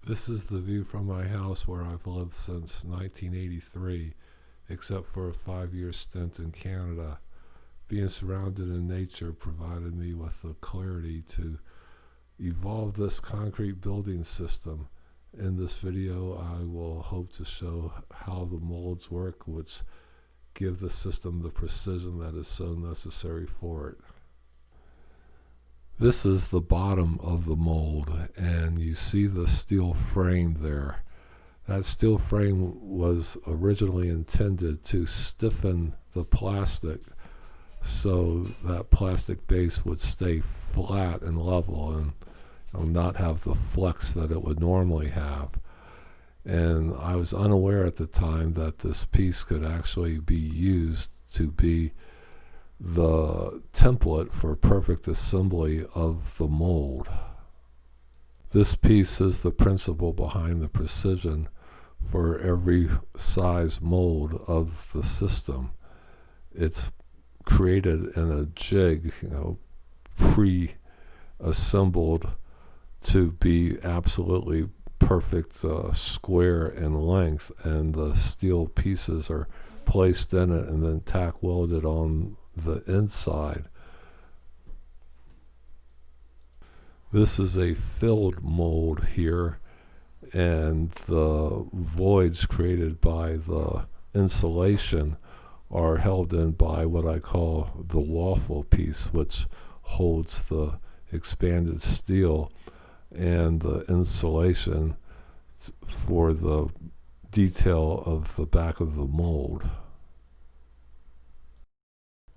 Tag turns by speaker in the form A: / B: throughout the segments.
A: This is the view from my house where I've lived since 1983, except for a 5-year stint in Canada. Being surrounded in nature provided me with the clarity to evolve this concrete building system. In this video, I will hope to show how the molds work, which give the system the precision that is so necessary for it. This is the bottom of the mold, and you see the steel frame there. That steel frame was originally intended to stiffen the plastic so that plastic base would stay flat and level and not have the flex that it would normally have. And I was unaware at the time that this piece could actually be used to be the template for perfect assembly of the mold. This piece is the principle behind the precision for every size mold of the system. It's created in a jig, pre-assembled to be absolutely perfect square in length, and the steel pieces are placed in it and then tack welded on the inside. This is a filled mold here, and the voids created by the insulation are held in by what I call the waffle piece, which holds the expanded steel and the insulation for the detail of the back of the mold.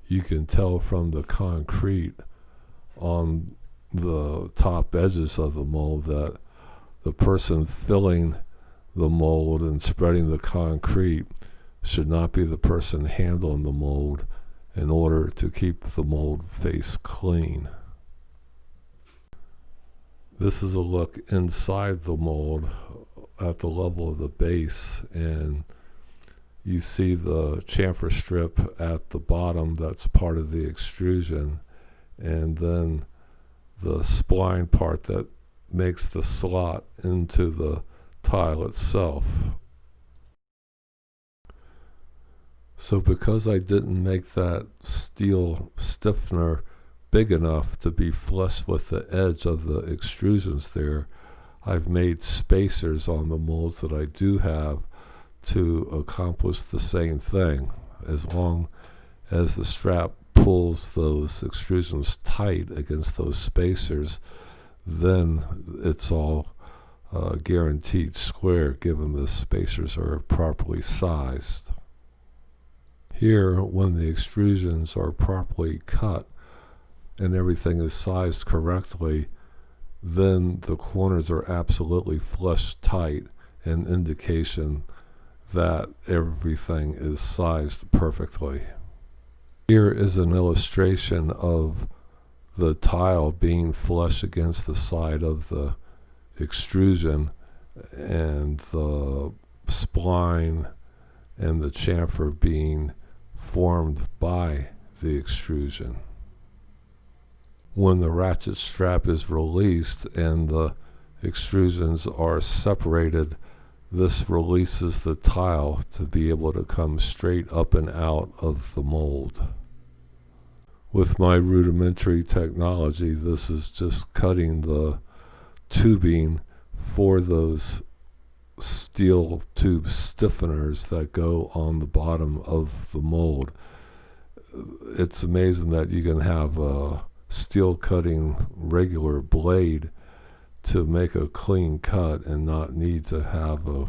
A: You can tell from the concrete on the top edges of the mold that the person filling the mold and spreading the concrete should not be the person handling the mold in order to keep the mold face clean. This is a look inside the mold at the level of the base, and you see the chamfer strip at the bottom that's part of the extrusion, and then the spline part that makes the slot into the tile itself. So because I didn't make that steel stiffener big enough to be flush with the edge of the extrusions there, I've made spacers on the molds that I do have to accomplish the same thing. As long as the strap pulls those extrusions tight against those spacers, then it's all guaranteed square, given the spacers are properly sized. Here, when the extrusions are properly cut and everything is sized correctly, then the corners are absolutely flush tight, an indication that everything is sized perfectly. Here is an illustration of the tile being flush against the side of the extrusion, and the spline and the chamfer being formed by the extrusion. When the ratchet strap is released and the extrusions are separated, this releases the tile to be able to come straight up and out of the mold. With my rudimentary technology, this is just cutting the tubing for those steel tube stiffeners that go on the bottom of the mold. It's amazing that you can have a steel cutting regular blade to make a clean cut and not need to have a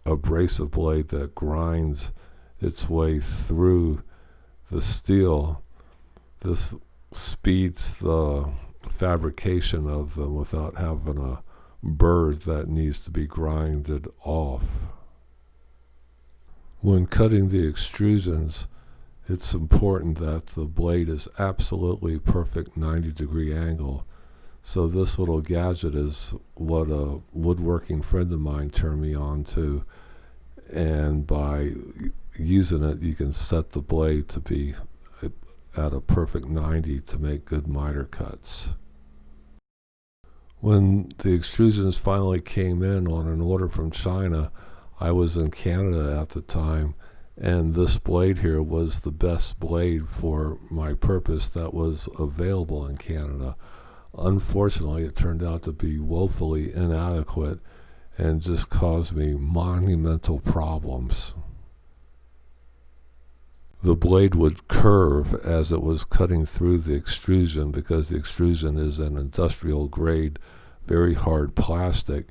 A: abrasive blade that grinds its way through the steel. This speeds the fabrication of them without having a burr that needs to be grinded off. When cutting the extrusions, it's important that the blade is absolutely perfect 90-degree angle. So this little gadget is what a woodworking friend of mine turned me on to, and by using it you can set the blade to be at a perfect 90 to make good miter cuts. When the extrusions finally came in on an order from China, I was in Canada at the time, and this blade here was the best blade for my purpose that was available in Canada. Unfortunately, it turned out to be woefully inadequate and just caused me monumental problems. The blade would curve as it was cutting through the extrusion because the extrusion is an industrial grade, very hard plastic,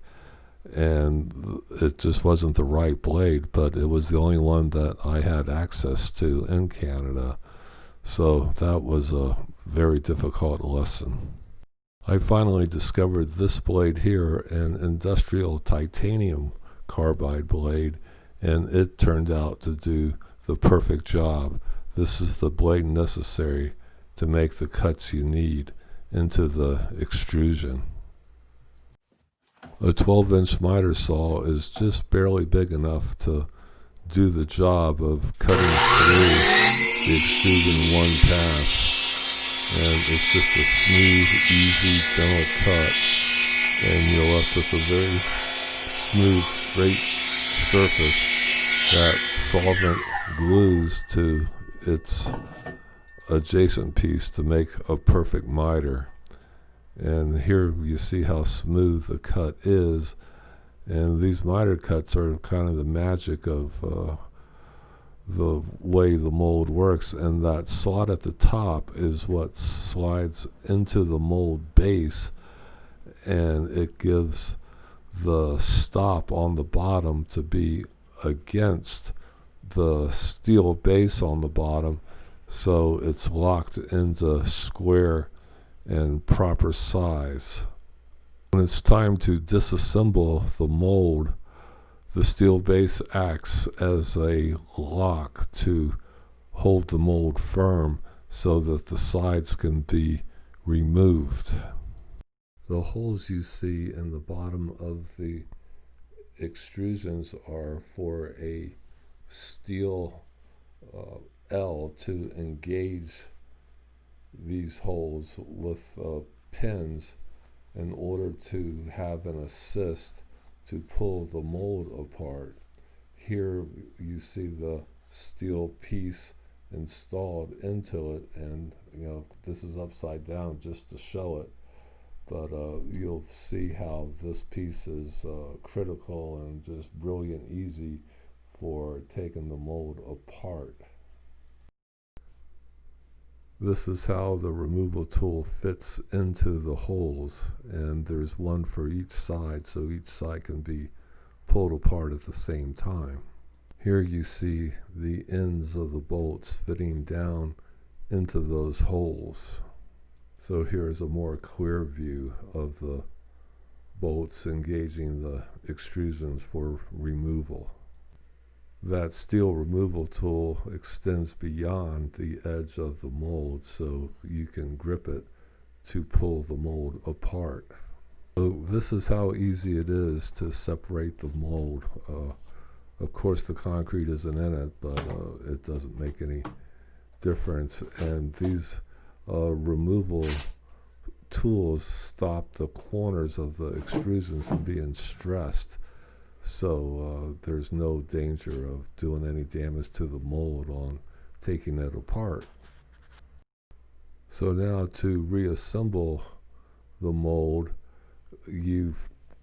A: and it just wasn't the right blade, but it was the only one that I had access to in Canada. So that was a very difficult lesson. I finally discovered this blade here, an industrial titanium carbide blade, and it turned out to do the perfect job. This is the blade necessary to make the cuts you need into the extrusion. A 12-inch miter saw is just barely big enough to do the job of cutting through the extrusion in one pass. And it's just a smooth, easy, gentle cut, and you're left with a very smooth, straight surface that solvent glues to its adjacent piece to make a perfect miter. And here you see how smooth the cut is, and these miter cuts are kind of the magic of the way the mold works, and that slot at the top is what slides into the mold base, and it gives the stop on the bottom to be against the steel base on the bottom, so it's locked into square and proper size. When it's time to disassemble the mold, the steel base acts as a lock to hold the mold firm so that the sides can be removed. The holes you see in the bottom of the extrusions are for a steel L to engage these holes with pins in order to have an assist to pull the mold apart. Here you see the steel piece installed into it, and this is upside down just to show it, but you'll see how this piece is critical and just brilliant easy for taking the mold apart. This is how the removal tool fits into the holes, and there's one for each side, so each side can be pulled apart at the same time. Here you see the ends of the bolts fitting down into those holes. So here's a more clear view of the bolts engaging the extrusions for removal. That steel removal tool extends beyond the edge of the mold, so you can grip it to pull the mold apart. So this is how easy it is to separate the mold. Of course the concrete isn't in it, but it doesn't make any difference, and these removal tools stop the corners of the extrusions from being stressed, so there's no danger of doing any damage to the mold on taking it apart. So now to reassemble the mold, you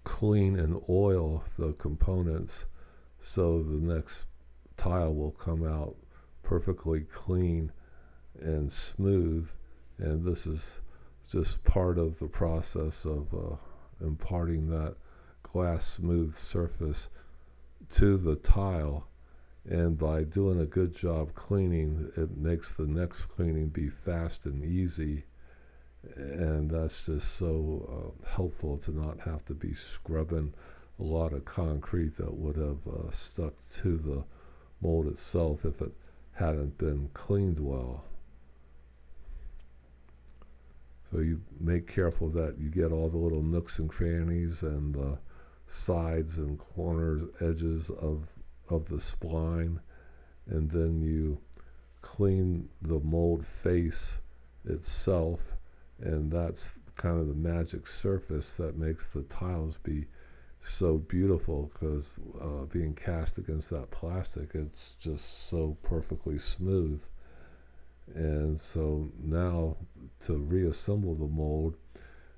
A: clean and oil the components so the next tile will come out perfectly clean and smooth, and this is just part of the process of imparting that glass smooth surface to the tile, and by doing a good job cleaning, it makes the next cleaning be fast and easy, and that's just so helpful to not have to be scrubbing a lot of concrete that would have stuck to the mold itself if it hadn't been cleaned well. So you make careful that you get all the little nooks and crannies and the sides and corners, edges of the spline, and then you clean the mold face itself, and that's kind of the magic surface that makes the tiles be so beautiful, because being cast against that plastic, it's just so perfectly smooth. And so now, to reassemble the mold,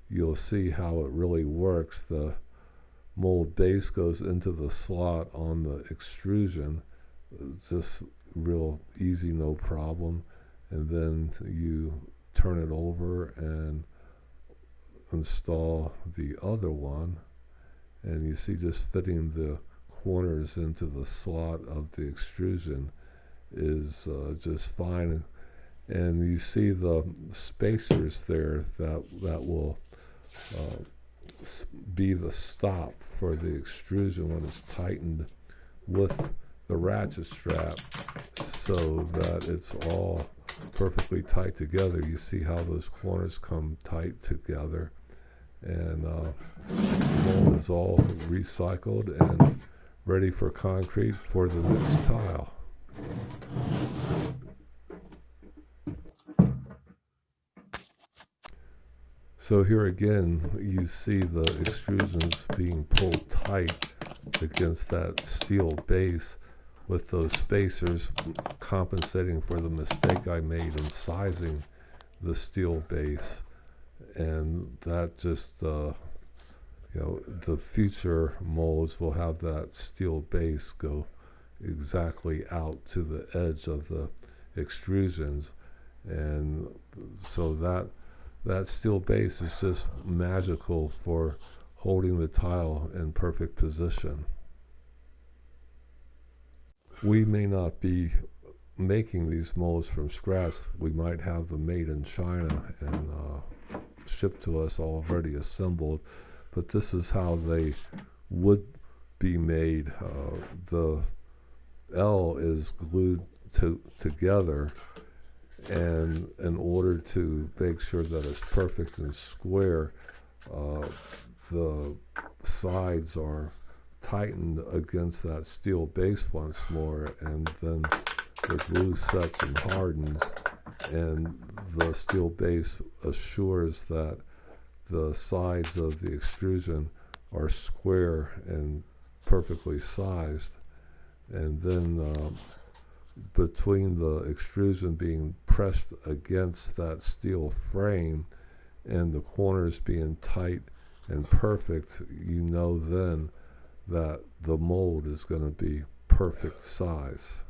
A: you'll see how it really works. The mold base goes into the slot on the extrusion. It's just real easy, no problem. And then you turn it over and install the other one, and you see just fitting the corners into the slot of the extrusion is just fine. And you see the spacers there that will uh, be the stop for the extrusion when it's tightened with the ratchet strap, so that it's all perfectly tight together. You see how those corners come tight together, and the mold is all recycled and ready for concrete for the next tile. So here again, you see the extrusions being pulled tight against that steel base, with those spacers compensating for the mistake I made in sizing the steel base. And that just, the future molds will have that steel base go exactly out to the edge of the extrusions. And so that steel base is just magical for holding the tile in perfect position. We may not be making these molds from scratch. We might have them made in China and shipped to us already assembled, but this is how they would be made. The L is glued together, and in order to make sure that it's perfect and square, the sides are tightened against that steel base once more, and then the glue sets and hardens, and the steel base assures that the sides of the extrusion are square and perfectly sized. And then between the extrusion being pressed against that steel frame and the corners being tight and perfect, you know then that the mold is going to be perfect size.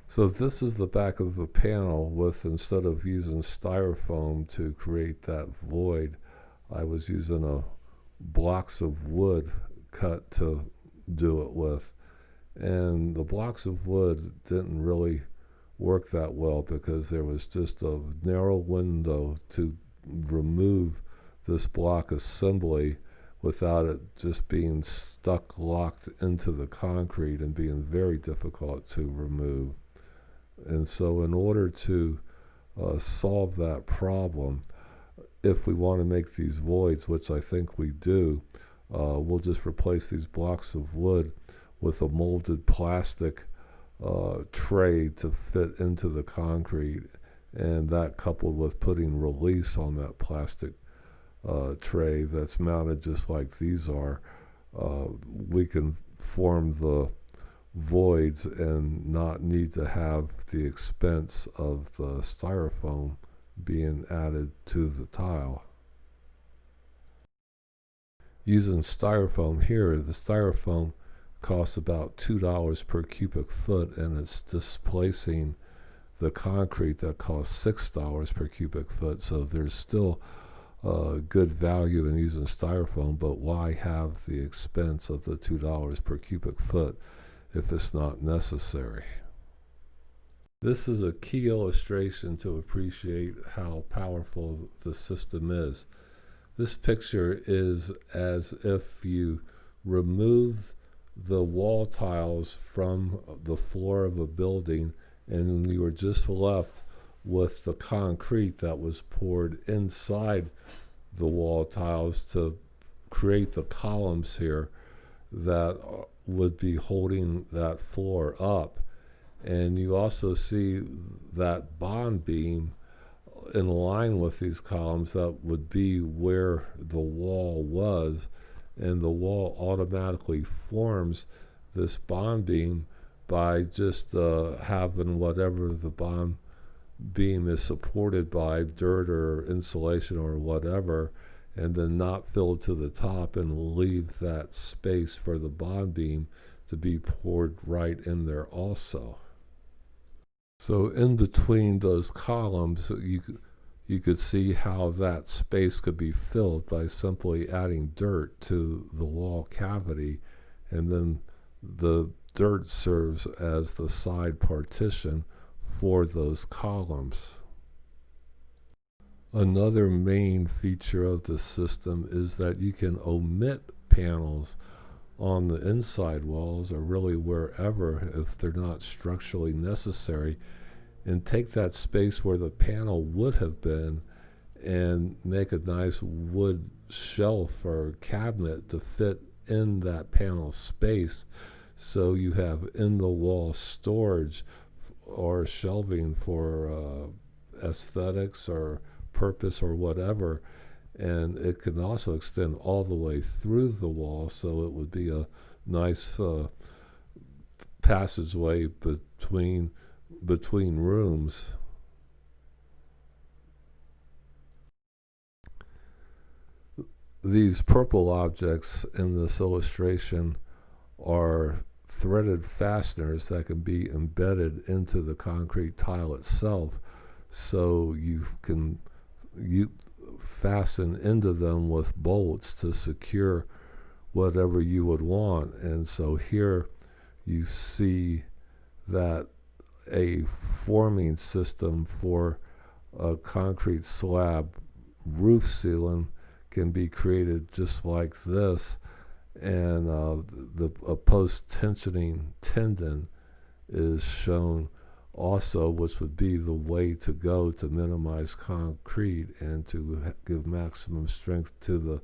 A: So this is the back of the panel with, instead of using styrofoam to create that void, I was using blocks of wood cut to do it with. And the blocks of wood didn't really work that well, because there was just a narrow window to remove this block assembly without it just being stuck locked into the concrete and being very difficult to remove. And so in order to solve that problem, if we want to make these voids, which I think we do, we'll just replace these blocks of wood with a molded plastic tray to fit into the concrete. And that, coupled with putting release on that plastic tray that's mounted just like these are, we can form the voids and not need to have the expense of the styrofoam being added to the tile. Using styrofoam here, the styrofoam costs about $2 per cubic foot, and it's displacing the concrete that costs $6 per cubic foot. So there's still good value in using styrofoam, but why have the expense of the $2 per cubic foot if it's not necessary? This is a key illustration to appreciate how powerful the system is. This picture is as if you remove the wall tiles from the floor of a building and you were just left with the concrete that was poured inside the wall tiles to create the columns here that would be holding that floor up. And you also see that bond beam in line with these columns that would be where the wall was, and the wall automatically forms this bond beam by just having whatever the bond beam is supported by, dirt or insulation or whatever, and then not fill to the top and leave that space for the bond beam to be poured right in there also. So in between those columns, you could see how that space could be filled by simply adding dirt to the wall cavity, and then the dirt serves as the side partition for those columns. Another main feature of the system is that you can omit panels on the inside walls, or really wherever, if they're not structurally necessary, and take that space where the panel would have been and make a nice wood shelf or cabinet to fit in that panel space, so you have in the wall storage or shelving for aesthetics or purpose or whatever. And it can also extend all the way through the wall, so it would be a nice passageway between rooms. These purple objects in this illustration are threaded fasteners that can be embedded into the concrete tile itself, so you fasten into them with bolts to secure whatever you would want. And so here you see that a forming system for a concrete slab roof ceiling can be created just like this, and a post-tensioning tendon is shown also, which would be the way to go to minimize concrete and to give maximum strength to the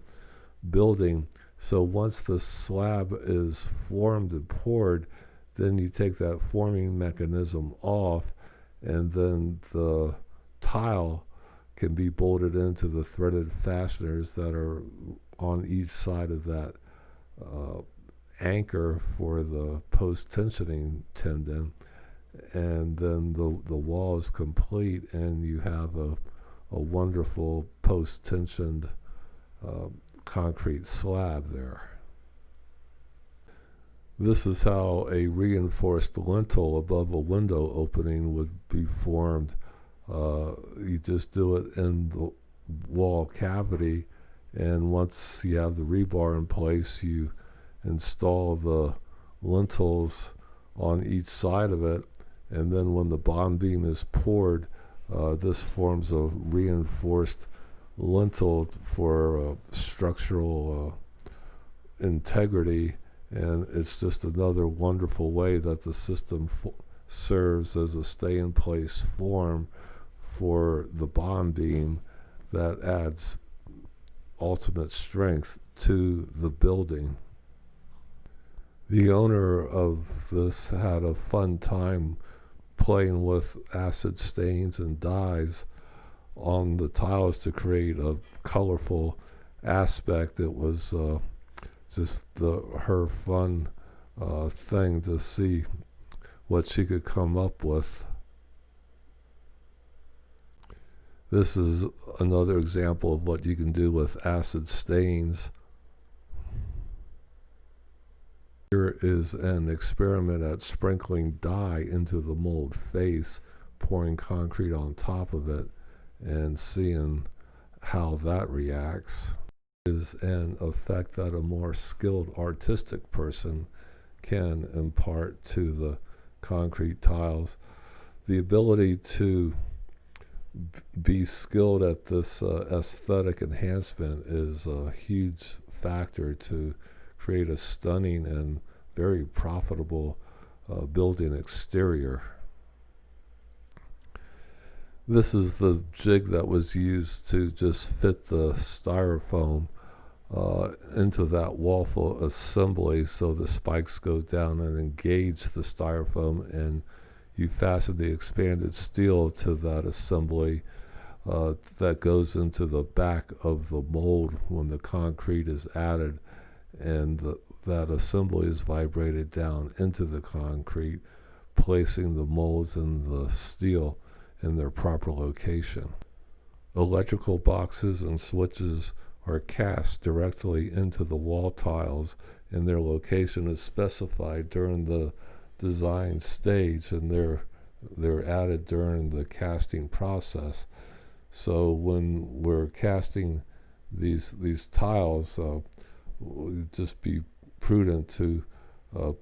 A: building. So once the slab is formed and poured, then you take that forming mechanism off, and then the tile can be bolted into the threaded fasteners that are on each side of that anchor for the post-tensioning tendon, and then the wall is complete and you have a wonderful post-tensioned concrete slab there. This is how a reinforced lintel above a window opening would be formed. You just do it in the wall cavity, and once you have the rebar in place, you install the lintels on each side of it, and then when the bond beam is poured, this forms a reinforced lintel for structural integrity, and it's just another wonderful way that the system serves as a stay-in-place form for the bond beam that adds ultimate strength to the building. The owner of this had a fun time playing with acid stains and dyes on the tiles to create a colorful aspect. It was just her fun thing to see what she could come up with. This is another example of what you can do with acid stains. Here is an experiment at sprinkling dye into the mold face, pouring concrete on top of it, and seeing how that reacts. Is an effect that a more skilled artistic person can impart to the concrete tiles. The ability to be skilled at this aesthetic enhancement is a huge factor to create a stunning and very profitable building exterior. This is the jig that was used to just fit the styrofoam into that waffle assembly, so the spikes go down and engage the styrofoam, and you fasten the expanded steel to that assembly that goes into the back of the mold when the concrete is added, and that assembly is vibrated down into the concrete, placing the molds and the steel in their proper location. Electrical boxes and switches are cast directly into the wall tiles, and their location is specified during the design stage, and they're added during the casting process. So when we're casting these tiles, just be prudent to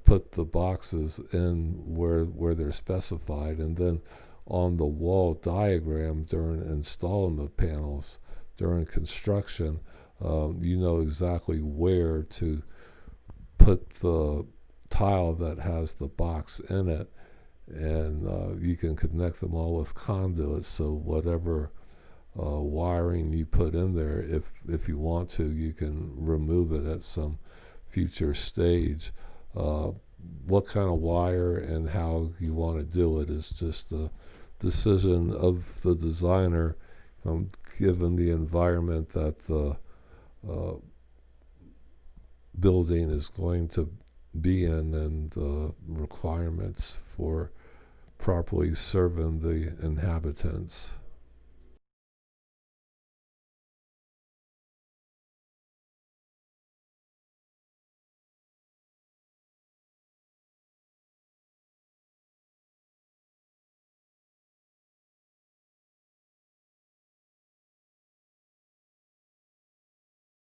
A: put the boxes in where they're specified, and then on the wall diagram during installing the panels during construction, you know exactly where to put the tile that has the box in it, and you can connect them all with conduits, so whatever wiring you put in there, if you want to, you can remove it at some future stage. What kind of wire and how you want to do it is just a decision of the designer, given the environment that the uh, building is going to be in and the requirements for properly serving the inhabitants.